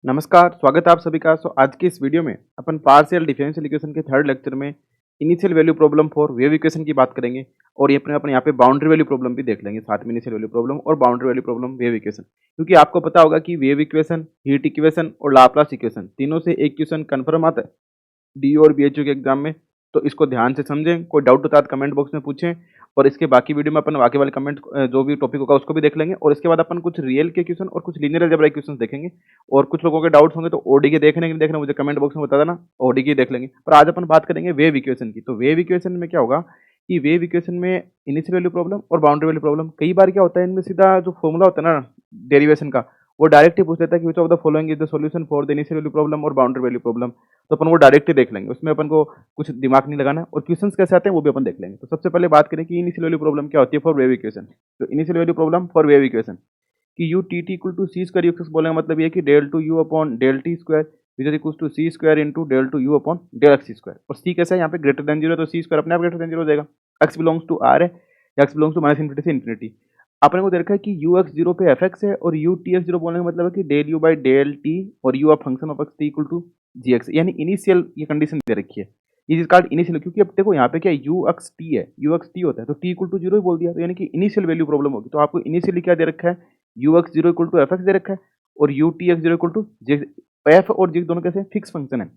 नमस्कार, स्वागत है आप सभी का। आज की इस वीडियो में अपन पार्शियल डिफरेंशियल इक्वेशन के थर्ड लेक्चर में initial value problem for wave equation की बात करेंगे और ये अपने अपन यहाँ पे बाउंड्री वैल्यू प्रॉब्लम भी देख लेंगे साथ में इनिशियल वैल्यू प्रॉब्लम और boundary value problem wave equation. क्योंकि आपको पता होगा कि वेव इक्वेशन, हीट इक्वेशन और लाप्लास इक्वेशन तीनों से एक क्वेश्चन कन्फर्म आता है डी और बीएचयू के एग्जाम में। तो इसको ध्यान से समझें, कोई डाउट होता है तो कमेंट बॉक्स में पूछें और इसके बाकी वीडियो में अपन बाकी वाले कमेंट जो भी टॉपिक होगा उसको भी देख लेंगे और इसके बाद अपन कुछ रियल के क्वेश्चन और कुछ लीनियर अलजेब्रा क्वेश्चन देखेंगे। और कुछ लोगों के डाउट्स होंगे तो ओडी के देखने के नहीं देखना मुझे कमेंट बॉक्स में बता देना, ओडी की देख लेंगे। पर आज अपन बात करेंगे वेव इक्वेशन की। तो वेव इक्वेशन में क्या होगा कि वेव इक्वेशन में इनिशियल वैल्यू प्रॉब्लम और बाउंड्री वैल्यू प्रॉब्लम कई बार क्या होता है, इनमें सीधा जो फॉर्मूला होता है ना डेरिवेशन का, वो डायरेक्ट ही पूछ लेता है कि which of the following is the solution for the initial value problem और बाउंड्री वैल्यू प्रॉब्लम। तो अपन वो डायरेक्ट ही देख लेंगे, उसमें अपन को कुछ दिमाग नहीं लगाना है और क्वेश्चंस कैसे आते हैं वो भी अपन देख लेंगे। तो सबसे पहले बात करें कि इनिशियल वैल्यू प्रॉब्लम क्या होती है फॉर वेव इक्वेशन। तो initial value problem for wave equation कि u t t equal to c square u x बोलने का मतलब ये कि del two u upon del t square which is equal to c square into del two u upon del x square. और c कैसा है, यहाँ पे ग्रेटर देन जीरो, तो सी स्क्वायर अपने आप ग्रेटर देन जीरो हो जाएगा। एक्स बिलोंग्स टू आर है, x belongs to minus infinity से इन्फिनिटी। आपने को देखा है कि यू एक्स जीरो पे एफ एक्स है और यू टी एक्स जीरो बोलने का मतलब है कि del u by del t और u of function of x t equal to g x, यानी इनिशियल ये कंडीशन दे रखी है। ये चीज कार्ड इनिशियल, क्योंकि अब देखो यहाँ पे क्या यू एक्स टी है, यू एक्स टी होता है तो टी इक्वल टू जीरो ही बोल दिया, तो यानी कि इनिशियल वैल्यू प्रॉब्लम होगी। तो आपको इनिशियली क्या दे रखा है, u x zero equal to f x दे रखा है और u t x zero equal to J, f और जी दोनों कैसे फिक्स फंक्शन है।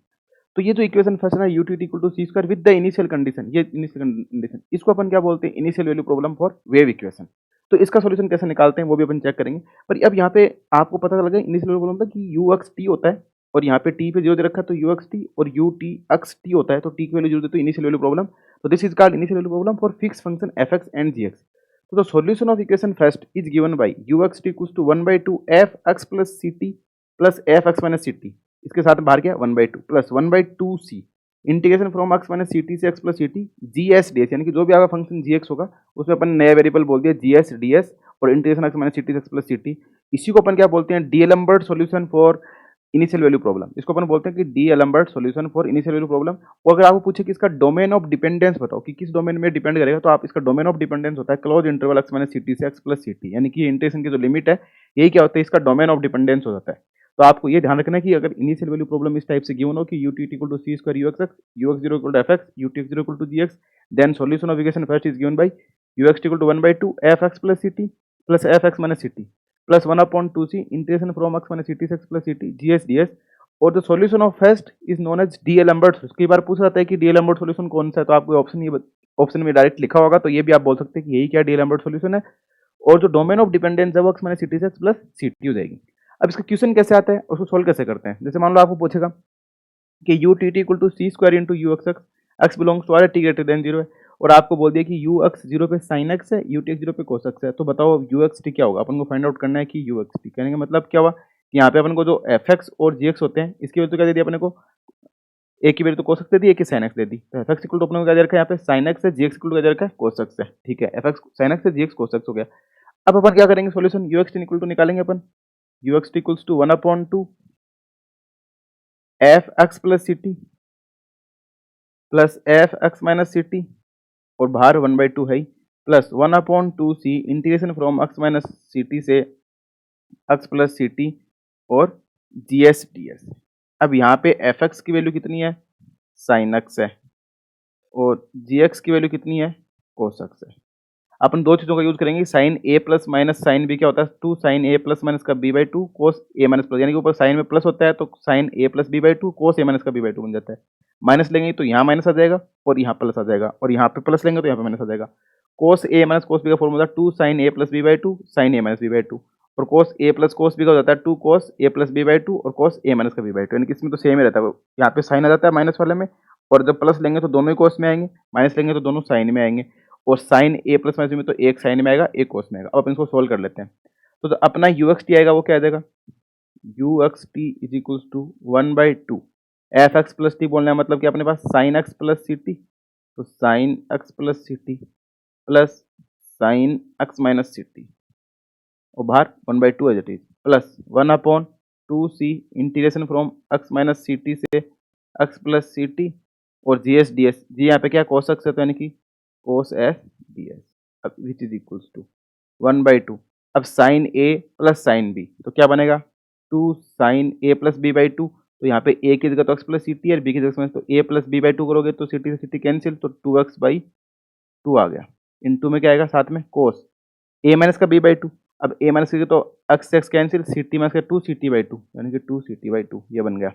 तो ये जो इक्वेशन फर्स्ट है u t t equal to c square with the initial condition, ये इनिशियल कंडीशन, इसको अपन क्या बोलते हैं, initial value problem for wave equation. तो इसका सॉल्यूशन कैसे निकालते हैं वो भी अपन चेक करेंगे। पर अब यहाँ पे आपको पता लगा इनिशियल वैल्यू प्रॉब्लम था कि यू एक्स टी होता है और यहाँ पे टी पे जीरो दे रखा है तो यू एक्स टी और यू टी एक्स टी होता है तो टी की वैल्यू जीरो दे तो इनिशियल वैल्यू प्रॉब्लम। तो this is called initial value problem for fix function f x and g x. तो the solution of equation first is given by u x T equals to 1/2 F x plus C T plus F x minus C t, इसके साथ बाहर क्या 1/2 plus 1/2 c integration from x minus C T से x plus C T G S D s, यानी कि जो भी आपका फंक्शन जी एक्स होगा उसमें अपन नया वेरिएबल बोल दिया जी एस डी एस और integration x minus C T से एक्स प्लस सी टी। इसी को अपन क्या बोलते हैं, d'Alembert solution for initial value problem. इसको अपन बोलते हैं कि d'Alembert solution for initial value problem. और अगर आपको पूछे कि इसका डोमेन ऑफ डिपेंडेंस बताओ कि किस डोमेन में डिपेंड करेगा, तो आप इसका डोमेन ऑफ डिपेंडेंस होता है close interval x minus C T से एक्स प्लस सी टी, यानी कि इंटीग्रेशन की जो लिमिट है यही क्या होता है, इसका डोमेन ऑफ डिपेंडेंस हो जाता है। तो आपको ये ध्यान रखना है कि अगर इनिशियल वैल्यू प्रॉब्लम इस टाइप से गिवन हो कि u t equal to c square u x x, u x zero equal to f x, u t x zero equal to g x, then solution of equation first is given by u x equal to 1/2 F x plus C T plus F x minus C T plus 1/2 c integration from x minus C T से x plus C T G S D s. और the solution of first is known as d'Alembert. कई बार पूछा जाता है कि d'Alembert solution कौन सा है, तो आपको ऑप्शन ये ऑप्शन में डायरेक्ट लिखा होगा तो ये भी आप बोल सकते हैं कि यही क्या डीएलम्बर्ट सॉल्यूशन है। और जो डोमेन ऑफ डिपेंडेंस है वो एक्स माइनस सी टी से एक्स प्लस सी टी हो जाएगी। अब इसका क्वेश्चन कैसे आता है, उसको सोल्व कैसे करते हैं। जैसे मान लो आपको पूछेगा कि u t t equal to c square into u x x, x belongs to R t greater than zero है और आपको बोल दिया कि यू एक्स जीरो पे साइन एक्स है, यू टी एक्स जीरो पे कोस एक्स है। तो बताओ यू एक्स टी क्या होगा, अपन को फाइंड आउट करना है कि यू एक्स टी। कहने का मतलब क्या हुआ कि यहाँ पे अपन को जो एफ एक्स और जी एक्स होते हैं इसकी वजह तो क्या दे दिया अपने को, एक की वैल्यू तो कोस एक्स दे दी, एक की साइन एक्स दे दी। तो एफ एक्स इक्वल टू अपने को क्या दे रखा है, यहाँ पे साइन एक्स है, जी एक्स इक्वल टू क्या दे रखा है, कोस एक्स है। ठीक है, एफ एक्स साइन एक्स है, जी एक्स कोस एक्स हो गया। अब अपन क्या करेंगे, solution u x t equal to निकालेंगे अपन, u x T equals to 1/2 F x plus C T plus F x minus C t और बाहर 1/2 है plus 1/2 c integration from x minus C T से एक्स प्लस सी t और g S D s. अब यहाँ पे f x की value कितनी है, साइन एक्स है और जी एक्स की वैल्यू कितनी है, कोस एक्स है। अपन दो चीज़ों का यूज करेंगे, sine a plus minus sine b क्या होता है, two sine a plus minus का b by two cos a minus plus, यानी कि ऊपर साइन में प्लस होता है तो sine a plus b by two cos a minus का बी बाई टू बन जाता है। माइनस लेंगे तो यहाँ माइनस आ जाएगा और यहाँ प्लस आ जाएगा और यहाँ पे प्लस लेंगे तो यहाँ पे माइनस आ जाएगा। Cos a minus cos b का formula two sine a plus b by two sine a minus b by two और cos a plus cos b का हो जाता है two cos a plus b by two और cos a minus का b by two, यानी कि इसमें तो सेम ही रहता है। यहाँ पे साइन आ जाता है माइनस वाले में और जब प्लस लेंगे तो दोनों ही कोस में आएंगे, माइनस लेंगे तो दोनों साइन में आएंगे और साइन ए प्लस माइनस में तो एक साइन में आएगा एक कोस में आएगा। अब अपन इसको सोल्व कर लेते हैं। तो अपना यू एक्स टी आएगा वो क्या आ जाएगा, u x t is equals to 1/2 F x plus t बोलना है मतलब कि अपने पास साइन एक्स प्लस सी टी, तो sine x plus C T plus sine x minus सी टी और बाहर 1/2 as it is plus 1/2 c integration from x minus C T से एक्स प्लस सी टी और g S D s, g यहाँ पे क्या cos x है तो यानी कि कोस एफ डी एस, अब विच इज इक्वल्स टू 1/2। अब sine a plus sine b तो क्या बनेगा, two sine a plus b by two, तो यहाँ पे ए की जगह तो एक्स प्लस सी टी है और बी की जगह तो ए प्लस बी बाई टू करोगे तो सी टी से सी टी कैंसिल, तो 2x/2 आ गया। इन टू में क्या आएगा साथ में कोस ए माइनस का बी बाई टू, अब ए माइनस की तो एक्स से x cancel, c t minus का 2ct/2 यानी कि 2ct/2 ये बन गया,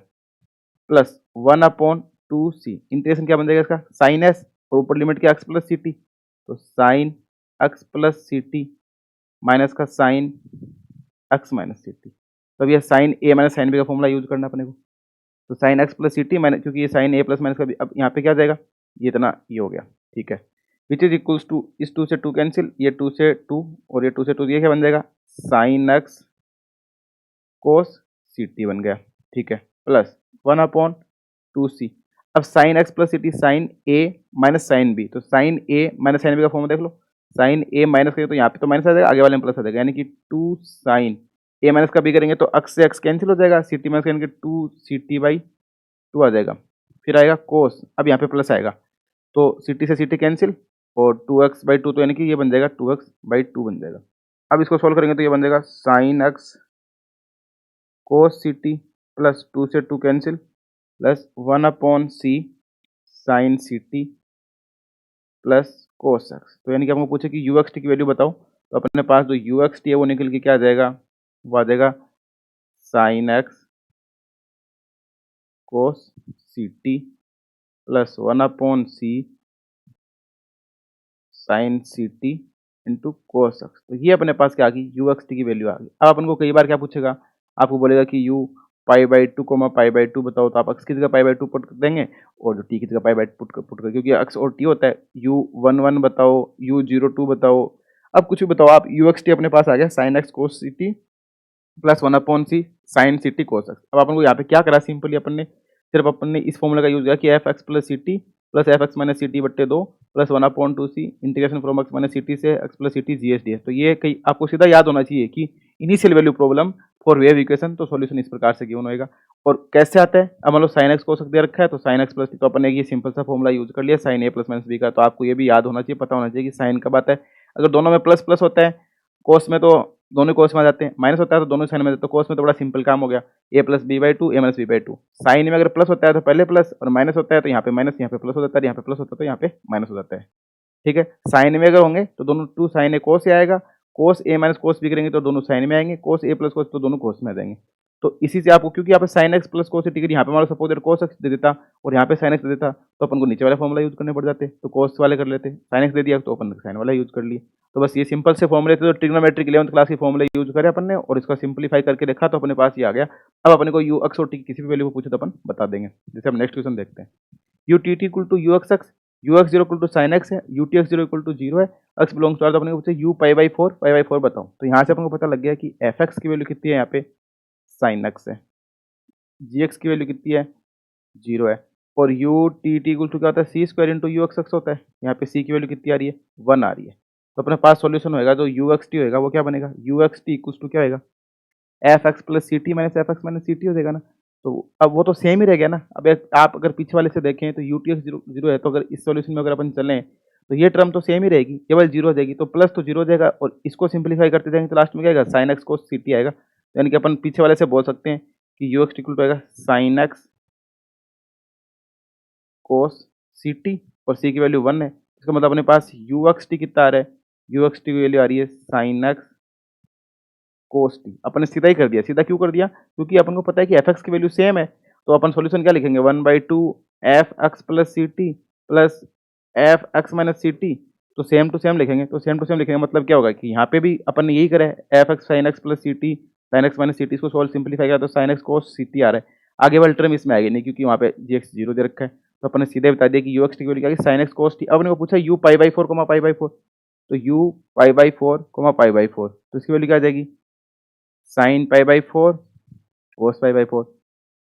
प्लस 1/2c इंटीग्रेशन क्या बन जाएगा इसका साइन एस और ऊपर लिमिट क्या एक्स प्लस सी टी, तो साइन एक्स प्लस सी टी माइनस का साइन एक्स माइनस सी टी, तो अब ये sine a minus sine b का फॉर्मूला यूज करना अपने को, तो साइन एक्स प्लस सी टी माइनस क्योंकि ये साइन ए प्लस माइनस का भी, अब यहाँ पे क्या आ जाएगा ये इतना ये हो गया, ठीक है, विच इज इक्वल्स टू इस 2 से 2 कैंसिल, ये 2 से 2 और ये 2 से 2, ये क्या बन जाएगा sine x cos c t बन गया, ठीक है, प्लस 1/2c। अब sine x plus C t sine a minus sine b, तो sine a minus sine b का फॉर्मूला देख लो, साइन ए माइनस करेंगे तो यहाँ पे तो माइनस आ जाएगा, आगे वाले में प्लस आ जाएगा, यानी कि 2 साइन ए माइनस का बी करेंगे तो एक्स से एक्स कैंसिल हो जाएगा, सी टी माइनस करेंगे 2ct/2 आ जाएगा, फिर आएगा कोस, अब यहाँ पे प्लस आएगा तो सी टी से सी टी कैंसिल और 2x/2 तो यानी कि ये बन जाएगा 2x/2 बन जाएगा। अब इसको सोल्व करेंगे तो ये बन जाएगा sine x cos c T plus 2 से 2 cancel plus 1/c sine c T plus cos x, तो यानी कि हमको पूछे कि यू एक्स टी की वैल्यू बताओ, तो अपने पास जो यू एक्स टी है वो निकल के क्या आ जाएगा, वो आ जाएगा sine x cos c T plus 1/c sine c t into cos x, तो ये अपने पास क्या आ गई यू एक्स टी की वैल्यू आ गई। अब अपन को कई बार क्या पूछेगा, आपको बोलेगा कि यू π/2 π/2 बताओ, तो आप एक्स की जगह π/2 पुट कर देंगे और जो टी की जगह π/2 पुट कर, क्योंकि एक्स और टी होता है, u11 बताओ, u02 बताओ, अब कुछ भी बताओ आप, यू एक्स टी अपने पास आ गया sine x cos c T plus 1/c sine c t cos x. अब अपन को यहाँ पे क्या करा, सिंपली अपन ने सिर्फ अपन ने इस फॉर्मूला का यूज किया कि F x plus C T plus F x minus सी टी बट्टे 2 plus 1/2c integration from x minus C T से x plus C T G S d है। तो ये कई आपको सीधा याद होना चाहिए कि initial value problem for wave equation, तो सॉल्यूशन इस प्रकार से गिवन होएगा। और कैसे आता है, अब मान लो साइन एक्स कोस दे रखा है तो साइन एक्स प्लस टी, तो अपन ने ये सिंपल सा फॉर्मूला यूज कर लिया sign a plus minus B का, तो आपको ये भी याद होना चाहिए, पता होना चाहिए कि साइन कब आता है, अगर दोनों में प्लस प्लस होता है, कोस में तो दोनों कोस में आ जाते हैं, माइनस होता है तो दोनों साइन में, तो कोस में तो बड़ा सिंपल काम हो गया, a plus b by two a minus b by two. Sine में अगर प्लस होता है तो पहले प्लस और माइनस होता है तो यहाँ पे माइनस, यहाँ पे प्लस हो जाता है, यहाँ पे प्लस होता है तो यहाँ पे माइनस हो जाता है, ठीक है। साइन में अगर होंगे तो दोनों टू साइन ए कोस से आएगा, कोस ए माइनस कोस बी करेंगे तो दोनों साइन में आएंगे, कोस ए प्लस कोस तो दोनों कोस में आ जाएंगे। तो इसी से आपको, क्योंकि यहाँ पे sine x plus cos t, यहाँ पे हमारा सपोज कोस एक्स दे देता और यहाँ पे साइन एक्स दे देता, तो अपन को नीचे वाले फॉर्मूला यूज करने पड़ जाते, तो कोस वाले कर लेते, साइन एक्स दे दिया तो अपन साइन वाला यूज कर लिए। तो बस ये सिंपल से फॉर्मूले थे, तो ट्रिग्नोमेट्रिक 11th क्लास के फॉर्मूले यूज करे अपन ने और इसका सिंपलीफाई करके देखा तो अपने पास ये आ गया। अब अपने को यू एक्स और टी किसी भी वैल्यू को पूछे तो अपन बता देंगे। जैसे हम नेक्स्ट क्वेश्चन देखते हैं, u t t equal to u x x, u x zero equal to sine x है, u t x zero equal to zero है, एक्स बिलोंग्स टू आर, तो अपने को पूछे यू पाई/4 बताओ, तो यहाँ से अपन को पता लग गया कि एफ एक्स की वैल्यू कितनी है, यहाँ पे साइन एक्स है, जी एक्स की वैल्यू कितनी है जीरो है, और u t t equal to क्या होता है c square into u x x होता है, यहाँ पे सी की वैल्यू कितनी आ रही है 1 आ रही है, तो अपने पास सॉल्यूशन होएगा जो यू एक्स टी होएगा वो क्या बनेगा, u x t equal to क्या होएगा एफ एक्स प्लस सी t minus f x minus सी टी हो जाएगा ना। तो अब वो तो सेम ही रह गया ना। अब आप अगर पीछे वाले से देखें तो u t x zero zero है, तो अगर इस सॉल्यूशन में अगर अपन चलें तो ये टर्म तो सेम ही रहेगी, केवल जीरो हो जाएगी, तो प्लस तो जीरो हो जाएगा और इसको सिंप्लीफाई करते जाएंगे तो लास्ट में क्या आएगा साइन एक्स को सी टी आएगा, यानी कि अपन पीछे वाले से बोल सकते हैं कि यू एक्स इक्वल टू आएगा sign x cos c t और सी की वैल्यू 1 है, इसका मतलब अपने पास यू एक्स टी कितना आ रहा है, यू एक्स टी की वैल्यू आ रही है साइन एक्स कोस टी। अपन ने सीधा ही कर दिया, सीधा क्यों कर दिया, क्योंकि अपन को पता है कि एफ एक्स की वैल्यू सेम है, तो अपन सॉल्यूशन क्या लिखेंगे 1/2 F x plus C T plus F x minus सी टी, तो सेम टू सेम लिखेंगे, तो सेम टू सेम लिखेंगे मतलब क्या होगा कि यहाँ पे भी अपन ने यही करा है, f x sine x plus सी टी साइन एक्स माइनस सी टी, इसको सॉल्व सिंप्लीफाई किया तो sine x cos c t आ रहा है, आगे वाला टर्म इसमें आएगी नहीं क्योंकि वहाँ पे जी एक्स जीरो दे रखा है, तो अपन ने सीधे बता दिया कि यू एक्स टी की वैल्यू क्या है साइन एक्स कोस टी। अब ने पूछा यू पाई/4 पाई/4, तो यू पाई/4 पाई/4, तो इसकी वैल्यू क्या आ जाएगी साइन पाई/4 कोस पाई/4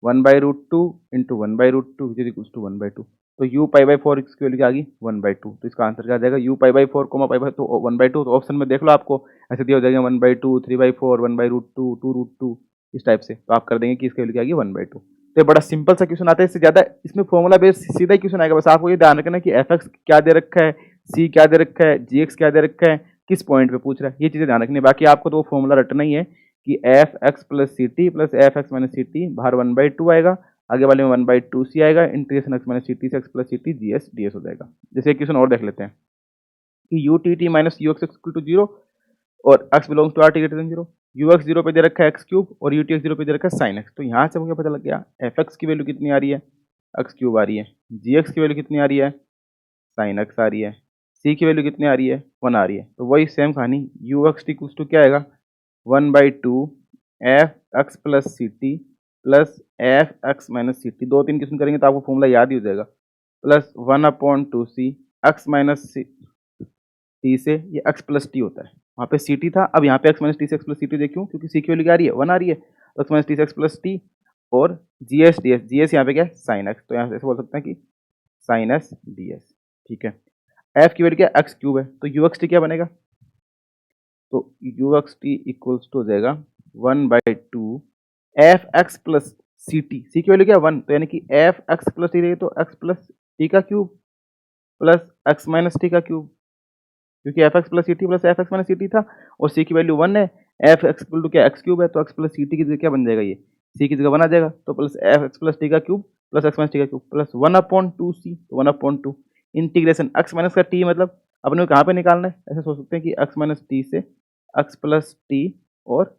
1/√2 into 1/√2 which is equals to 1/2, तो यू पाई/4 इसकी वैल्यू क्या आ गई 1/2, तो इसका आंसर क्या आ जाएगा यू पाई/4 पाई/4, तो 1/2, तो ऑप्शन में देख लो आपको ऐसे दिया हो जाएगा 1/2 3/4 1/√2 2√2 इस टाइप से, तो आप कर देंगे कि इसकी वैल्यू क्या आ गई 1/2। तो ये बड़ा सिंपल सा क्वेश्चन आता है, इससे ज़्यादा इसमें फॉर्मूला बेस सीधा ही क्वेश्चन आएगा, बस आपको ये ध्यान रखना कि एफ एक्स क्या दे रखा है, सी क्या दे रखा है, जी एक्स क्या दे रखा है, किस पॉइंट पे पूछ रहा है, ये चीज़ें ध्यान रखनी है। बाकी आपको तो वो फॉर्मूला रटना ही है कि F x plus C T plus F x minus सी टी बाहर 1/2 आएगा, आगे वाले में 1/2 सी आएगा, integration x minus C T से x plus C T G S D S हो जाएगा। जैसे एक क्वेश्चन और देख लेते हैं कि u t t minus u x equal to 0 और x belongs to R t greater than 0, u x 0 पे दे रखा है एक्स क्यूब और यू टी एक्स 0 पे दे रखा है साइन एक्स। तो यहाँ से मुझे पता लग गया एफ एक्स की वैल्यू कितनी आ रही है, एक्स क्यूब आ रही है, जी एक्स की वैल्यू कितनी आ रही है, साइन एक्स आ रही है, सी की वैल्यू कितनी आ रही है, 1 आ रही है। तो वही सेम कहानी u x T equals to क्या आएगा, 1/2 F x plus C T plus F x minus सी टी। 2-3 क्वेश्चन करेंगे तो आपको फॉर्मूला याद ही हो जाएगा, plus 1/2 c x minus t से ये एक्स प्लस टी होता है, वहाँ पे सी टी था, अब यहाँ पे एक्स माइनस टी से एक्स प्लस सी टी देखियो क्योंकि सी की वैल्यू क्या आ रही है, 1 आ रही है, तो एक्स माइनस टी से एक्स प्लस टी और g S D s, G S यहाँ पे क्या है साइन एक्स, तो यहाँ से ऐसे बोल सकते हैं कि साइन एस डी एस। ठीक है, एफ की वैल्यू क्या एक्स क्यूब है, तो यू एक्स टी क्या बनेगा, तो you x T equals to हो जाएगा 1/2 एफ एक्स प्लस सी टी, सी की वैल्यू क्या 1, तो यानी कि एफ एक्स प्लस टी रहेगी तो एक्स प्लस टी का cube plus x minus t का क्यूब, क्योंकि F x plus C T plus F x minus C T था और सी की वैल्यू 1 है, एफ एक्स इक्वल टू क्या एक्स क्यूब है, तो एक्स प्लस सी टी की जगह क्या बन जाएगा, ये सी की जगह 1 आ जाएगा, तो plus F x plus t का cube plus x minus t का क्यूब प्लस 1/2 सी, तो 1/2 इंटीग्रेशन एक्स माइनस का टी, मतलब अपने को कहाँ पे निकालना है, ऐसे सोच सकते हैं कि एक्स माइनस टी से एक्स प्लस टी और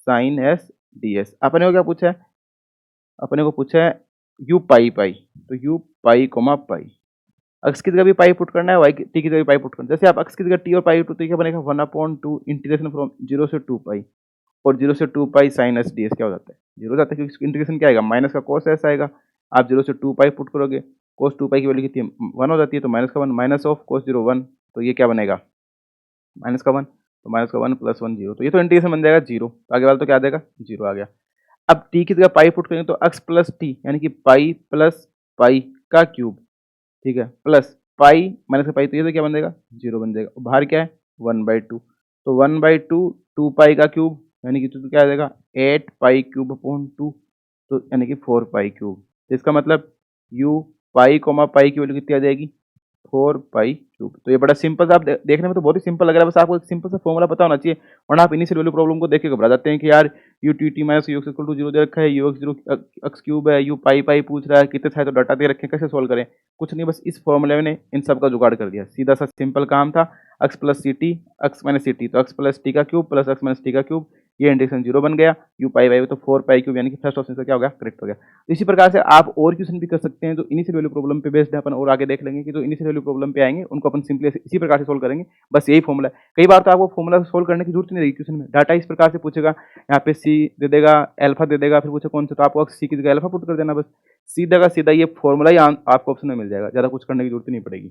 साइन एस डी एस। अपने को क्या पूछा है, अपने को पूछा है यू पाई पाई, तो u pi comma pi, x की जगह भी पाई पुट करना है, वाई टी की जगह पाई पुट करना है। जैसे आप एक्स की जगह टी और पाई पुट, तो क्या बनेगा 1/2 इंटीग्रेशन फ्रॉम 0 से 2 पाई, और 0 से 2 pi sine S D S क्या हो जाता है, 0 हो जाता है, क्योंकि इंटीग्रेशन क्या आएगा माइनस का कोस एस आएगा, आप 0 से 2 पाई पुट करोगे, कोस 2 पाई की वैल्यू कितनी है 1 हो जाती है, तो माइनस का 1 माइनस ऑफ कोस 0 1, तो ये क्या बनेगा माइनस का 1, तो माइनस का 1 प्लस 1 0, तो ये तो इंटीग्रेशन बन जाएगा 0, तो आगे वाला तो क्या आ जाएगा 0 आ गया। अब टी की जगह पाई पुट करेंगे तो एक्स प्लस टी यानी कि पाई प्लस पाई का क्यूब, ठीक है, प्लस पाई माइनस का पाई, तो ये तो क्या बन जाएगा 0 बन जाएगा, बाहर क्या है 1/2, तो 1/2 2 पाई का क्यूब यानी कि तो क्या आ जाएगा 8 पाई क्यूब अपॉन 2, तो यानी कि 4 पाई क्यूब। तो इसका मतलब यू पाई कोमा पाई की वैल्यू कितनी आ जाएगी 4 पाई क्यूब। तो ये बड़ा सिंपल सा, आप देखने में तो बहुत ही सिंपल लग रहा है, बस आपको एक सिंपल सा फॉर्मूला पता होना चाहिए, वरना आप इनिशियल वैल्यू प्रॉब्लम को देख के घबरा जाते हैं कि यार u t t minus u x equal to 0 दे रखा है, यू एक्स 0 एक्स क्यूब है, यू पाई पाई पूछ रहा है, कितने सारे तो डाटा दे रखे हैं, कैसे सोल्व करें, कुछ नहीं, बस इस फॉर्मूले ने इन सब का जुगाड़ कर दिया, सीधा सा सिंपल काम था, एक्स प्लस सी टी एक्स माइनस सी टी, तो एक्स प्लस टी का cube plus x minus t का क्यूब, ये इंटीग्रेशन 0 बन गया, यू पाई बाई तो 4 पाई क्यूब, यानी कि फर्स्ट ऑप्शन से क्या हो गया करेक्ट हो गया। तो इसी प्रकार से आप और क्वेश्चन भी कर सकते हैं जो इनिशियल वैल्यू प्रॉब्लम पे बेस्ड है, अपन और आगे देख लेंगे कि जो इनिशियल वैल्यू प्रॉब्लम पे आएंगे उनको अपन सिंपली इसी प्रकार से सोल्व करेंगे, बस यही फॉर्मूला है। कई बार तो आपको फॉर्मूला सोल्व करने की जरूरत नहीं रहेगी, क्वेश्चन में डाटा इस प्रकार से पूछेगा, यहाँ पे सी दे देगा, अल्फा दे देगा, फिर पूछे कौन सा, तो आपको सी की जगह अल्फा पुट कर देना, बस सीधा का सीधा ये फॉर्मूला ही आपको ऑप्शन में मिल जाएगा, ज्यादा कुछ करने की जरूरत नहीं पड़ेगी।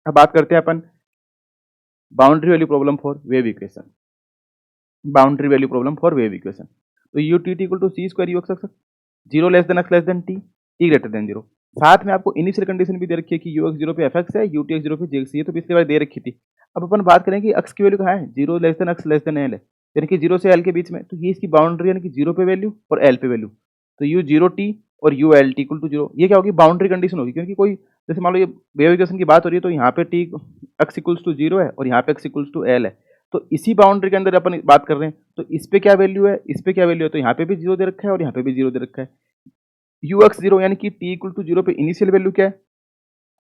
अब बात करते हैं अपन boundary value problem for wave equation, boundary value problem for wave equation. तो u t t equal to c square u x x 0 less than x less than t, t greater than 0, साथ में आपको initial condition भी दे रखी है कि u x 0 पे f x है, यू टी एक्स 0 पे जी एक्स, ये तो पिछली बार दे रखी थी। अब अपन बात करें कि एक्स की वैल्यू कहाँ है, 0 less than x less then L है, यानी कि 0 से एल के बीच में, तो ये इसकी बाउंड्री यानी कि 0 पे वैल्यू और एल पे वैल्यू, तो यू 0 टी और u l t equal to 0, ये क्या होगी बाउंड्री कंडीशन होगी, क्योंकि कोई जैसे मान लो ये वेव इक्वेशन की बात हो रही है, तो यहाँ पे टी एक्स इक्वल्स टू 0 है और यहाँ पे एक्स इक्वल्स टू एल है, तो इसी बाउंड्री के अंदर अपन बात कर रहे हैं, तो इस पे क्या वैल्यू है, इस पे क्या वैल्यू है, तो यहाँ पे भी 0 दे रखा है और यहाँ पे भी 0 दे रखा है, यू एक्स 0 यानी कि टी इक्वल टू 0 पे इनिशियल वैल्यू क्या है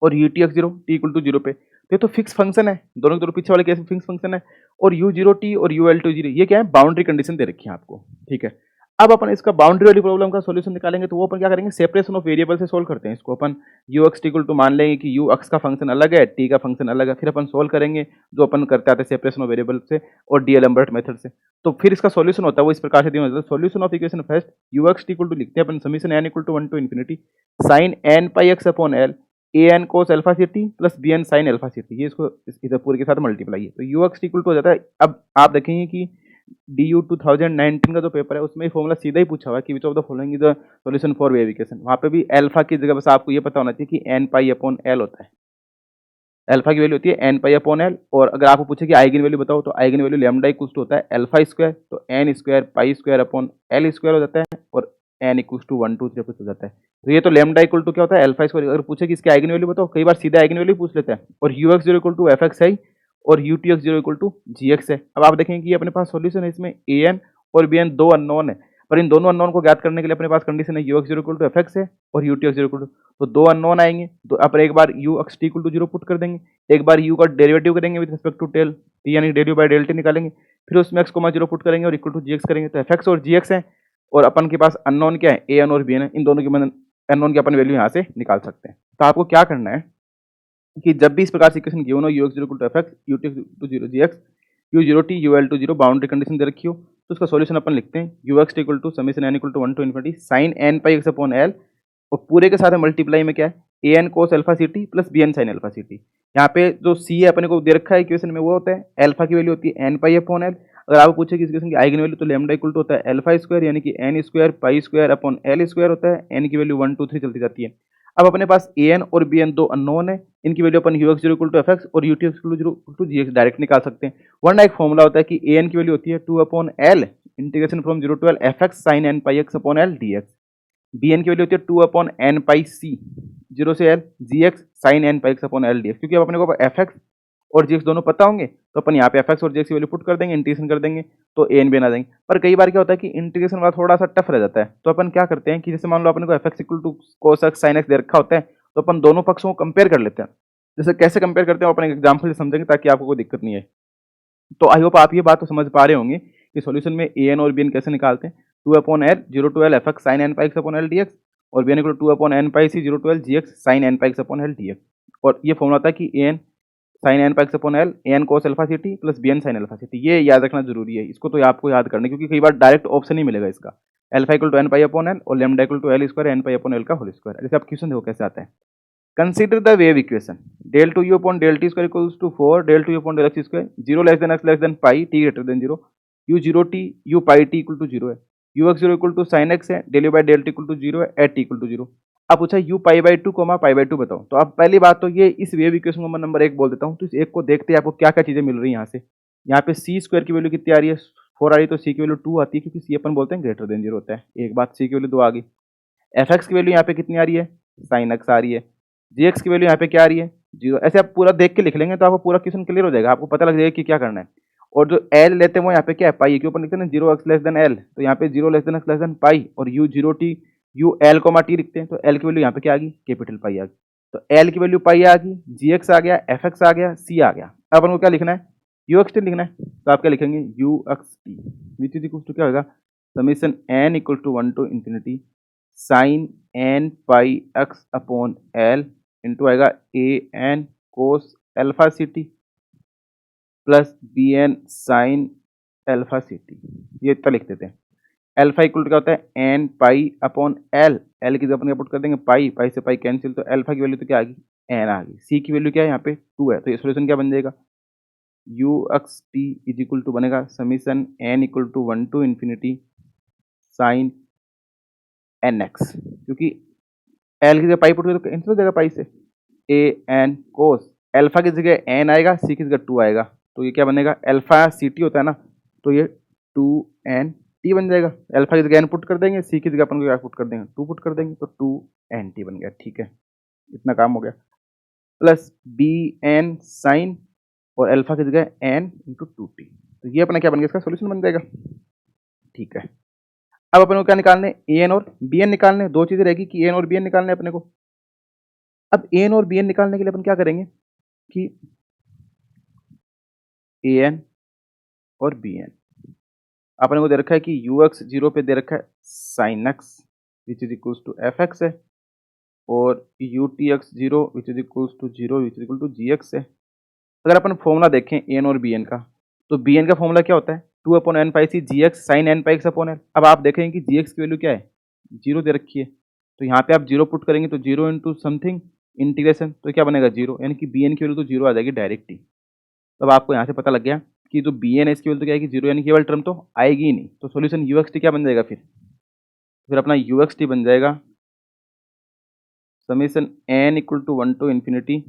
और u t x 0 t equal to 0 पे, तो ये तो फिक्स फंक्शन है, दोनों के दोनों पीछे वाले केस में फिक्स फंक्शन है, और यू 0 टी और यू एल टू 0 ये क्या है बाउंड्री कंडीशन दे रखी है आपको, ठीक है। अब अपन इसका बाउंड्री वाली प्रॉब्लम का सॉल्यूशन निकालेंगे, तो वो अपन क्या करेंगे सेपरेशन ऑफ वेरिएबल से सोल्व करते हैं इसको, अपन यू एक्स इक्वल टू मान लेंगे कि यू एक्स का फंक्शन अलग है, टी का फंक्शन अलग है, फिर अपन सोल्व करेंगे जो अपन करते आते हैं सेपरेशन ऑफ वेरिएबल से और डीएलएम्बर्ट मेथड से, तो फिर इसका सॉल्यूशन होता है वो इस प्रकार से दिया होता है, solution of equation first u x equal to लिखते हैं अपन summation n equal to 1 to infinity sine n pi x upon l a n cos alpha c T plus b n sine alpha c t, ये इसको इधर पूरे के साथ multiply है, तो यू एक्स इक्वल टू हो जाता है। अब आप देखेंगे कि DU 2019 का जो पेपर है उसमें फॉर्मूला सीधा ही पूछा हुआ है कि which of the following is the solution for wave equation, वहाँ पे भी अल्फा की जगह बस आपको ये पता होना चाहिए कि एन पाई अपॉन एल होता है, अल्फा की वैल्यू होती है एन पाई अपॉन एल, और अगर आपको पूछे कि आइगन वैल्यू बताओ तो eigen value lambda equals to होता है अल्फा स्क्वायर, तो n square pi square upon l square हो जाता है, और एन इक्वल्स टू 1 2 3 हो जाता है, तो ये तो लैम्डा इक्वल टू क्या होता है अल्फा स्क्वायर। अगर पूछे कि इसके आइगन वैल्यू बताओ, कई बार सीधा आइगन वैल्यू पूछ लेता है, और u x 0 equal to f x है और u t x 0 equal to g x है। अब आप देखेंगे कि अपने पास सॉल्यूशन है इसमें ए एन और bn दो अननोन है, पर इन दोनों अननोन को ज्ञात करने के लिए अपने पास कंडीशन है ux इक्वल टू fx है और utx इक्वल टू, तो दो अननोन आएंगे तो अपन एक बार ux t equal to 0 put कर देंगे, एक बार u का डेरिवेटिव करेंगे विद रिस्पेक्ट टू टेल t यानी del u by del t निकालेंगे, फिर उसमें x 0 पुट करेंगे और इक्वल टू gx करेंगे, तो fx और gx है और अपन के पास अननोन क्या है an और bn है, इन दोनों की अननोन की अपन वैल्यू यहाँ से निकाल सकते हैं। तो आपको क्या करना है कि जब भी इस प्रकार से इक्वेशन गिवन हो ux 0 to fx utx to 0 gx u0 t ul to 0 boundary condition दे रखी हो तो उसका सॉल्यूशन अपन लिखते हैं ux equal to summation n equal to 1 to infinity sin n pi x upon l और पूरे के साथ मल्टीप्लाई में क्या है an cos alpha ct plus bn sin alpha ct। यहाँ पे जो c है अपने को दे रखा है इक्वेशन में वो होता है अल्फा की वैल्यू होती है n पाई अपॉन l। अगर आपको पूछे कि इस इक्वेशन की आइगन वैल्यू तो लैम्डा इक्वल टू होता है अल्फा स्क्वायर यानी कि n square pi square upon l square होता है, n की वैल्यू 1 2 3 चलती जाती है। अब अपने पास an और bn दो अननोन है, इनकी वैल्यू अपन ux 0 इक्वल टू fx और utx equal to 0 to gx direct निकाल सकते हैं, वरना एक फॉर्मूला होता है कि an की वैल्यू होती है 2 upon l integration from 0 to l fx sin n pi x upon l dx, bn की वैल्यू होती है 2 अपॉन n पाई c 0 से l gx sin n पाई x अपॉन l dx। क्योंकि अब अपने को fx और gx दोनों पता होंगे तो अपन यहाँ पे fx और gx की वैल्यू पुट कर देंगे, इंटीग्रेशन कर देंगे तो an bn आ जाएंगे। पर कई बार क्या होता है कि इंटीग्रेशन वाला थोड़ा सा टफ रह जाता है, तो अपन क्या करते हैं कि जैसे मान लो अपने को fx equal to cos x sin x दे रखा होता है तो अपन दोनों पक्षों को कंपेयर कर लेते हैं। जैसे कैसे कंपेयर करते हैं अपन एक एग्जाम्पल से समझेंगे ताकि आपको कोई दिक्कत नहीं है। तो आई होप आप ये बात तो समझ पा रहे होंगे कि सॉल्यूशन में an और bn कैसे निकालते हैं, 2 upon l 0 to l fx sin n pi x upon l dx और bn equal to 2 upon n pi c 0 to l gx sin n pi x upon l dx। और ये formula होता है कि an sin n pi x upon l an cos alpha ct plus bn sin alpha ct, ये याद रखना जरूरी है, इसको तो आपको याद करना क्योंकि कई बार डायरेक्ट ऑप्शन ही मिलेगा इसका alpha equal to n pi upon l और lambda equal to l square n pi upon l का होल स्क्वायर। जैसे आप क्वेश्चन देखो कैसे आता है, consider the wave equation del 2u upon del t square equals to 4 del 2u upon del x square 0 less than x less than pi t greater than 0 u 0 t u pi t equal to 0 है, ux 0 equal to sin x है, del u by del t equal to 0 है at t equal to 0। अब पूछा u pi by 2 pi by 2 बताओ, तो अब पहली बात तो ये इस वेव इक्वेशन को मैं नंबर 1 बोल देता हूँ। तो इस एक को देखते हैं आपको क्या क्या चीजें मिल रही है यहाँ से। यहाँ पे c स्क्वायर की वैल्यू कितनी आ रही है 4 आ रही है, तो c की वैल्यू 2 आती है क्योंकि c अपन बोलते हैं ग्रेटर देन 0 होता है। एक बात c की वैल्यू 2 आ गई, fx की वैल्यू यहाँ पे कितनी आ रही है sin x आ रही है, gx की वैल्यू यहाँ पे क्या आ रही है 0। ऐसे आप पूरा देख के लिख लेंगे तो आपको पूरा क्वेश्चन क्लियर हो जाएगा, आपको पता लग जाएगा कि क्या करना है। और जो l लेते हैं वो यहाँ पे क्या है पाई, के ऊपर लिखते हैं ना 0x लेस देन l, तो यहाँ पे 0 less than x less than pi और u 0 t u l comma t लिखते हैं, तो l की वैल्यू यहाँ पे क्या आ गई कैपिटल पाई आ गई, तो l की वैल्यू पाई आ गई, gx आ गया, fx आ गया, c आ गया। अब अपन को क्या लिखना है uxt लिखना है, तो आप क्या लिखेंगे uxt which is equal to क्या होगा summation n equal to 1 to infinity sine n pi x upon l into आएगा a n cos alpha c T plus b n sine alpha c t, ये इतना लिख देते हैं। Alpha equal क्या होता है n pi upon l, l की जगह अपन पुट कर देंगे पाई, पाई से पाई कैंसिल, तो एल्फा की वैल्यू तो क्या आ गई एन आ गई। सी की वैल्यू क्या है यहाँ पे 2 है, तो ये सोल्यूशन क्या बन जाएगा u x t is equal to बनेगा summation n equal to 1 to infinity sine n x, क्योंकि एल की जगह पाई पुट करें तो कैंसिल हो जाएगा पाई से, ए एन कोस एल्फा की जगह एन आएगा, सी की जगह 2 आएगा, तो ये क्या बनेगा एल्फा सी टी होता है ना, तो ये 2 एन टी बन जाएगा। एल्फा की जगह एन पुट कर देंगे, सी की जगह अपन को क्या पुट कर देंगे 2 पुट कर देंगे, तो 2 एन टी बन गया। ठीक है, इतना काम हो गया। प्लस बी एन साइन और एल्फा की जगह एन इंटू 2 टी, तो ये अपना क्या बन गया इसका सोल्यूशन बन जाएगा। ठीक है, अब अपन को क्या निकालने ए एन और बी एन निकालने, दो चीजें रहेगी कि ए एन और बी एन निकालने अपने को। अब ए एन और बी एन निकालने के लिए अपन क्या करेंगे कि ए एन और बी एन अपने को दे रखा है कि यू एक्स 0 पे दे रखा है sine x which is equals to f x है, और u t x 0 which is equals to 0 which is equal to g x है। अगर अपन फॉर्मूला देखें ए एन और बी एन का, तो बी एन का फॉर्मूला क्या होता है 2 अपॉन एन पाई सी जी x sine n pi x upon L. अब आप देखेंगे कि जी एक्स की वैल्यू क्या है 0 दे रखी है, तो यहाँ पे आप 0 पुट करेंगे तो 0 इंटू समथिंग इंटीग्रेशन, तो क्या बनेगा 0, यानी कि बी एन की वैल्यू तो 0 आ जाएगी डायरेक्ट ही। तब आपको यहाँ से पता लग गया कि जो बी एन है इसकी वैल्यू तो क्या है 0, यानी केवल टर्म तो आएगी ही नहीं, तो सोल्यूशन यू एक्स टी क्या बन जाएगा फिर अपना यू एक्स टी बन जाएगा summation n equal to 1 to infinity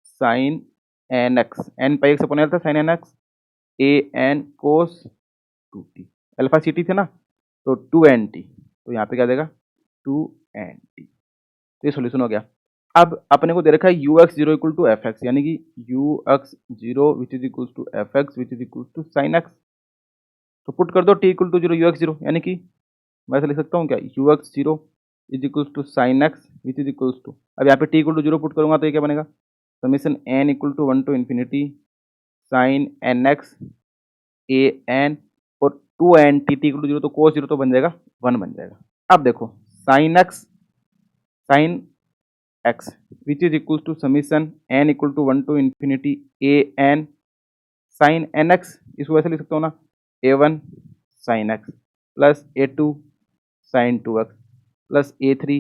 sine n x, n pi x upon l था sine n x, a n cos 2t, alpha c t थे ना, तो 2nt, तो यहाँ पे क्या देगा 2nt, तो ये सोल्यूशन हो गया। अब अपने को दे रखा है u x 0 equal to f x, यानी कि u x 0 which is equal to f x which is equal to sine x. तो पुट कर दो t equal to zero u x zero, यानी कि मैं ऐसे लिख सकता हूँ क्या, u x zero is equal to sine x which is equals to, अब यहाँ पे t equal to zero put करूँगा तो ये क्या बनेगा, summation n equal to 1 to infinity sine n x a n और 2 n t t equal to zero, तो कोस जीरो तो बन जाएगा 1 बन जाएगा। अब देखो sine x which is equal to summation n equal to 1 to infinity a n sine n x, इसको ऐसे लिख सकता हूँ ना, a one sine x plus a two sine two x plus a three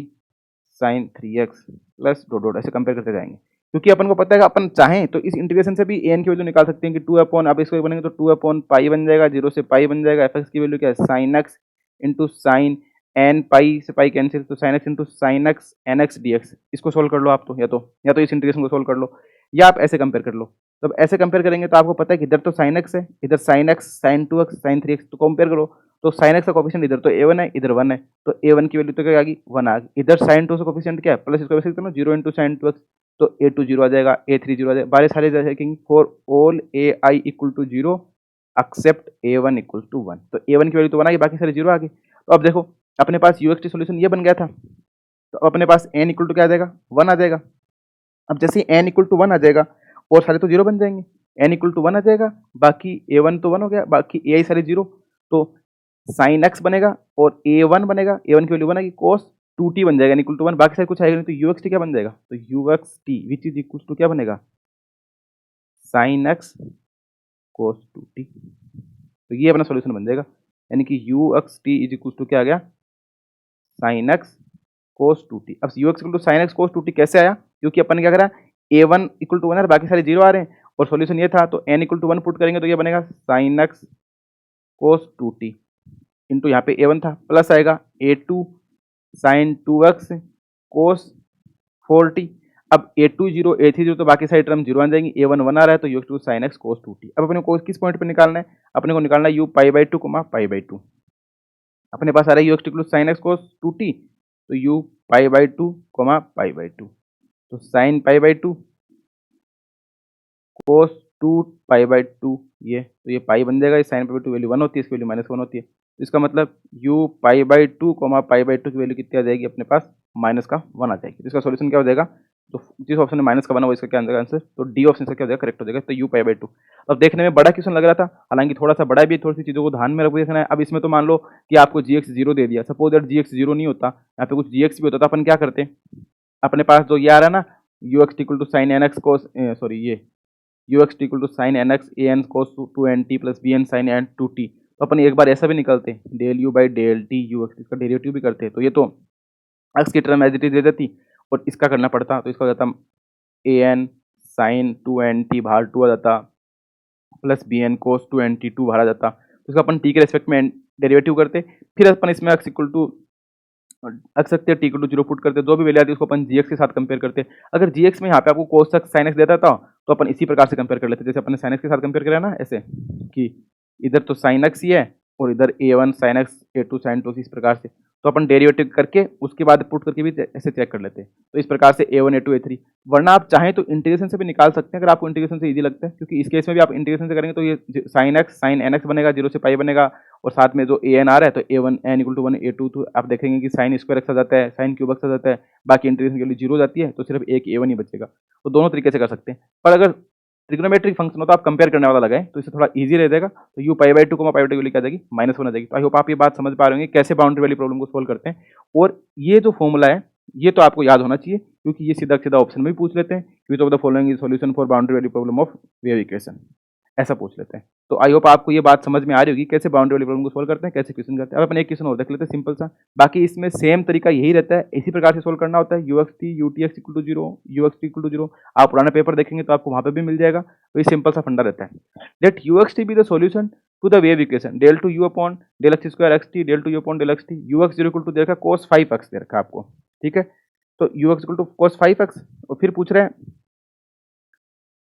sine three x plus dot dot, ऐसे compare करते जाएंगे, क्योंकि अपन को पता है कि अपन चाहें तो इस इंटीग्रेशन से भी एन की वैल्यू निकाल सकते हैं कि 2 अपॉन, अब इसको बनेंगे तो 2 अपॉन पाई बन जाएगा, 0 से पाई बन जाएगा, एफ एक्स की वैल्यू क्या है sine x into sine n, pi से पाई कैंसिल, तो sine x into sine x n x d x, इसको सोल्व कर लो आप, तो या तो इस इंटीग्रेशन को सोल्व कर लो या आप ऐसे कंपेयर कर लो। तो ऐसे कंपेयर करेंगे तो आपको पता है कि इधर तो साइन एक्स है, इधर sign x sign two x sign three x, तो कंपेयर करो तो साइन एक्स का कोफिशिएंट इधर तो ए1 है, इधर 1 है, तो ए1 की वैल्यू तो क्या आ गई 1 आ गई, इधर साइन टू का कोफिशिएंट क्या है प्लस, इसको वैसे ना 0 इंटू साइन टू एक्स, तो ए2 0 आ जाएगा, ए3 0 आ जाएगा, बारे सारे जाएंगे for all A I equal to 0 accept A1 equal to 1, तो ए1 की वैल्यू तो 1 आ गई, बाकी सारे 0 आ गए। तो अब देखो अपने पास यूएक्सटी सॉल्यूशन ये बन गया था, तो अब अपने पास एन इक्वल टू क्या आ जाएगा 1 आ जाएगा। अब जैसे ही एन इक्वल टू 1 आ जाएगा और सारे तो 0 बन जाएंगे, एन इक्वल टू 1 आ जाएगा, बाकी ए1 तो 1 हो गया, बाकी ए आई सारे 0, तो साइन एक्स बनेगा और ए1 बनेगा, ए1 की वैल्यू बनेगी कोस 2t बन जाएगा इक्वल टू 1, बाकी सारे कुछ आएगा नहीं, तो यूएक्सटी क्या बन जाएगा, तो यूएक्सटी विच इज इक्वल टू क्या बनेगा साइन एक्स कोस 2t, तो ये अपना सॉल्यूशन बन जाएगा, यानी कि यूएक्सटी इज इक्वल टू क्या आ गया साइन एक्स कोस 2t। अब u x equal to sine x cos 2t कैसे आया, क्योंकि अपन ने क्या करा a1 इक्वल टू 1 है, बाकी सारे 0 आ रहे हैं और सॉल्यूशन ये था, तो n इक्वल टू 1 पुट करेंगे तो ये बनेगा sign x cos 2t into यहाँ पे a1 था प्लस आएगा a2 साइन 2x कोस 4t, अब a2 0 a3 0, तो बाकी सारी टर्म 0 आ जाएंगी, a1 1 आ रहा है, तो ux2 sign x cos 2t। अब अपने को किस पॉइंट पे निकालना है, अपने को निकालना है u pi by 2 pi by 2, अपने पास आ रहा है ux equal to sine x cos 2t, तो u pi by 2 pi by 2, तो sine pi by 2 cos 2 pi by 2, ये तो ये पाई बन जाएगा, साइन पाई बाई 2 वैल्यू 1 होती है, इसकी वैल्यू -1 होती है, तो इसका मतलब u pi by 2 pi by 2 की वैल्यू कितनी आ जाएगी अपने पास माइनस का 1 आ जाएगी, तो इसका सॉल्यूशन क्या हो जाएगा, तो जिस ऑप्शन में माइनस का बना वो इसका क्या आंसर, तो डी ऑप्शन से क्या हो जाएगा करेक्ट हो जाएगा, तो u पाई बाई 2। अब देखने में बड़ा क्वेश्चन लग रहा था, हालांकि थोड़ा सा बड़ा भी, थोड़ी सी चीज़ों को ध्यान में रख देखना है। अब इसमें तो मान लो कि आपको gx 0 दे दिया, सपोज दैट gx 0 नहीं होता, यहाँ पे कुछ gx भी होता, तो अपन क्या करते, अपने पास जो ये आ रहा है ना ux equal to sine n x cos, sorry ये ux equal to sine n x a n cos 2 n t plus b n sine n 2t, तो अपन एक बार ऐसा भी निकलते del u by del t u x, इसका derivative भी करते, तो ये तो एक्स की टर्म एज इट इज दे देती और इसका करना पड़ता, तो इसका हो जाता a n sign 2 n t बाहर 2 आ जाता plus b n cos 2 n t 2 बाहर आ जाता, तो इसका अपन टी के रेस्पेक्ट में डेरिवेटिव करते, फिर अपन इसमें एक्स इक्वल टू रख सकते हैं, टी इक्वल टू 0 पुट करते, जो भी वैल्यू आती है उसको अपन जीएक्स के साथ कंपेयर करते। अगर जीएक्स में यहाँ पे आपको कोस एक्स साइन एक्स देता था तो अपन इसी प्रकार से कंपेयर कर लेते, जैसे अपने साइन एक्स के साथ कंपेयर करा ना, ऐसे कि इधर तो साइन एक्स ही है और इधर a1 sine x a2 sign 2 इस प्रकार से, तो अपन डेरिवेटिव करके उसके बाद पुट करके भी ऐसे चेक कर लेते हैं, तो इस प्रकार से a1 a2 a3, वरना आप चाहें तो इंटीग्रेशन से भी निकाल सकते हैं, अगर आपको इंटीग्रेशन से इजी लगता है, क्योंकि इस केस में भी आप इंटीग्रेशन से करेंगे तो ये sine x sine n x बनेगा, 0 से पाई बनेगा, और साथ में जो ए एन आ रहा है तो a1 n equal to 1 a2, तो आप देखेंगे कि साइन स्क्वायर एक्स आ जाता है, साइन क्यूब एक्स आ जाता है, बाकी इंटीग्रेशन के लिए 0 जाती है, तो सिर्फ एक a1 ही बचेगा, तो दोनों तरीके से कर सकते हैं। पर अगर ट्रिग्नोमेट्रिक फंक्शन हो तो आप कंपेयर करने वाला लगाएं, तो इससे थोड़ा इजी रह जाएगा, तो u pi by 2 pi by 2 की वैल्यू क्या आ जाएगी -1 आ जाएगी। तो आई होप आप ये बात समझ पा रहे होंगे कैसे बाउंड्री वाली प्रॉब्लम को सोल्व करते हैं, और ये जो फॉर्मूला है ये तो आपको याद होना चाहिए, क्योंकि ये सीधा सीधा ऑप्शन में भी पूछ लेते हैं, which of the following is solution for boundary वाली प्रॉब्लम ऑफ वेव इक्वेशन, ऐसा पूछ लेते हैं। तो आई होप आपको ये बात समझ में आ रही होगी कैसे बाउंड्री वाली प्रॉब्लम को सोल्व करते हैं, कैसे क्वेश्चन करते हैं। अब अपन एक क्वेश्चन और देख लेते हैं सिंपल सा, बाकी इसमें सेम तरीका यही रहता है, इसी प्रकार से सोल्व करना होता है, यूएक्सटी यूटीएक्स इक्वल टू 0 यूएक्सटी इक्वल टू 0, आप पुराना पेपर देखेंगे तो आपको वहाँ पे भी मिल जाएगा, तो ये सिंपल सा फंडा रहता है। Let u x t be the solution to the wave equation del two u upon del x square x t del two u upon del x t, u x 0 equal to दे रखा cos 5x दे रखा आपको, ठीक है, तो UX equal to cos 5x, और फिर पूछ रहे हैं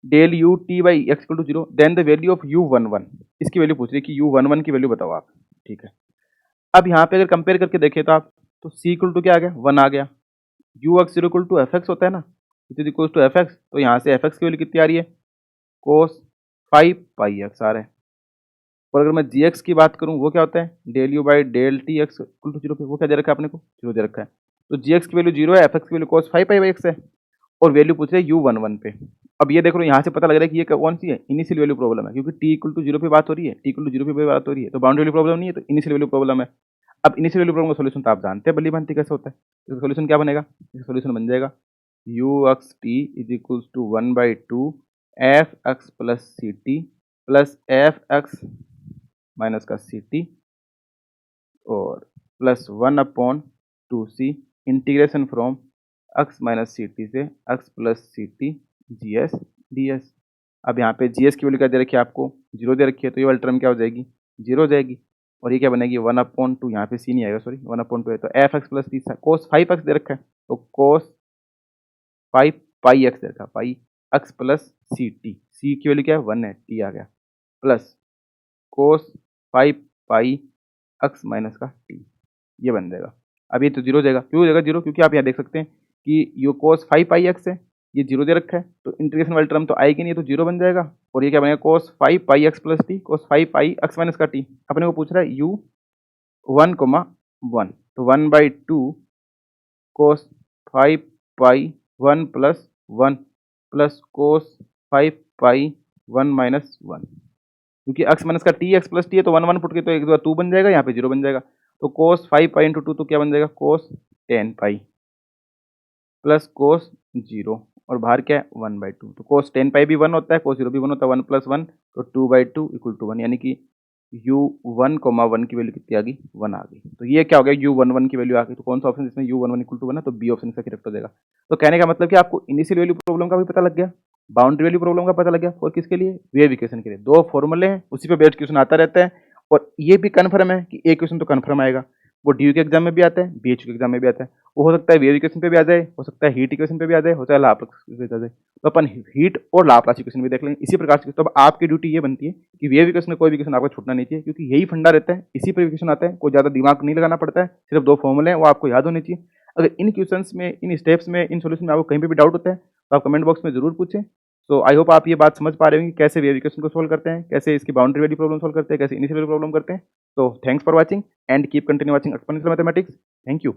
del u t by x equal to 0 then the value of u11, इसकी वैल्यू पूछ रही है कि u11 की वैल्यू बताओ आप, ठीक है। अब यहाँ पे अगर कंपेयर करके देखें तो आप, तो c इक्वल टू क्या आ गया 1 आ गया, u x 0 equal to f x होता है ना, it is equal to f x, तो यहाँ से एफ एक्स की वैल्यू कितनी आ रही है cos 5 पाई एक्स आ रहा है, और अगर मैं जी एक्स की बात करूँ वो क्या होता है, del u by del t x equal to zero पे, वो क्या दे रखा है अपने को, जीरो दे रखा है। तो जी एक्स की वैल्यू जीरो है, एफ एक्स की value cos five pi by x है, और वैल्यू पूछ रहे हैं यू वन वन पे। अब ये देख लो यहाँ से पता लग रहा है कि ये कौन सी है, इनिशियल वैल्यू प्रॉब्लम है, क्योंकि टी इक्वल टू जीरो पे बात हो रही है, टी इक्वल टू जीरो पे बात हो रही है, तो बाउंड्री वैल्यू प्रॉब्लम नहीं है, तो इनिशियल वैल्यू प्रॉब्लम है। अब इनिशियल वैल्यू प्रॉब्लम का सोल्यूशन तो आप जानते हैं भली भांति कैसे होता है। इसका सोल्यूशन क्या बनेगा, इसका सोल्यूशन बन जाएगा u x t is equals to one by two f x plus C T plus F x minus का सी टी और plus one upon two c integration from x minus C T से x plus C T G S D s. अब यहाँ पे G S की value क्या दे रखी है आपको, जीरो दे रखी है, तो ये वाली टर्म क्या हो जाएगी, जीरो हो जाएगी। और ये क्या बनेगी, वन अपॉन टू, यहाँ पे सी नहीं आएगा सॉरी, वन अपॉन टू है, तो F x plus t cos five x दे रखा है, तो कोस फाइव पाई एक्स दे रखा है, पाई एक्स प्लस सी टी, सी की वैल्यू क्या है, वन है, टी आ गया, plus cos five pi x minus का टी, ये बन जाएगा। अब ये तो जीरो हो जाएगा, क्यों हो जाएगा जीरो, क्योंकि आप यहाँ देख सकते हैं कि यो कोस फाइव पाई एक्स है, ये जीरो दे रखा है, तो इंटीग्रेशन वाली टर्म तो आएगी नहीं, तो जीरो बन जाएगा। और ये क्या बनेगा, cos five pi x plus t, cos five pi x minus का टी, अपने को पूछ रहा है यू वन कोमा वन, तो one by two cos five pi one plus one plus cos five pi one minus one, क्योंकि x minus का t x plus t है, तो वन वन फुट के तो एक दो टू बन जाएगा, यहाँ पे जीरो बन जाएगा, तो कोस फाइव पाई इंटू टू तो क्या बन जाएगा, कोस ten pi plus cos zero, और बाहर क्या है वन बाई टू, तो कोस टेन पाई भी वन होता है, कोस जीरो भी वन होता है, वन प्लस वन तो two by two equal to one, यानी कि यू वन कोमा वन की वैल्यू कितनी आ गई, वन आ गई। तो ये क्या हो गया, यू वन वन की वैल्यू आ गई, तो कौन सा ऑप्शन जिसमें u one one equal to one है, तो बी ऑप्शन इसका करेक्ट हो जाएगा। तो कहने का मतलब कि आपको इनिशियल वैल्यू प्रॉब्लम का भी पता लग गया, बाउंड्री वैल्यू प्रॉब्लम का पता लग गया, और किसके लिए, वेव इक्वेशन के लिए। दो फॉर्मूले हैं, उसी पे बेस्ड क्वेश्चन आता रहता है, और ये भी कन्फर्म है कि एक क्वेश्चन तो कन्फर्म आएगा, वो डी के एग्जाम में भी आता है, बी के एग्जाम में भी आता है, वो हो सकता है वेव इक्वेशन पे भी आ जाए, हो सकता है हीट इक्वेशन पे भी आ जाए, हो सकता है लाप्लास पे आ जाए, तो अपन हीट और लाप्लास इक्वेशन भी देख लेंगे इसी प्रकार से। तो अब आपकी ड्यूटी ये बनती है कि वेव इक्वेशन में कोई भी इक्वेशन आपको छूटना नहीं चाहिए, क्योंकि यही फंडा रहता है, इसी पर इक्वेशन आता है, कोई ज़्यादा दिमाग नहीं लगाना पड़ता है, सिर्फ दो फॉर्मूले हैं वो आपको याद होने चाहिए। अगर इन क्वेश्चंस में, इन स्टेप्स में, इन सोल्यूशन में आपको कहीं पे भी डाउट होता है तो आप कमेंट बॉक्स में जरूर पूछें। तो आई होप आप ये बात समझ पा रहे होंगे कैसे वेव इक्वेशन को सोल्व करते हैं, कैसे इसकी बाउंड्री वैल्यू प्रॉब्लम सोल्व करते हैं, कैसे इनिशियल वैल्यू प्रॉब्लम करते हैं। तो thanks for watching and keep continue watching exponential mathematics. Thank you.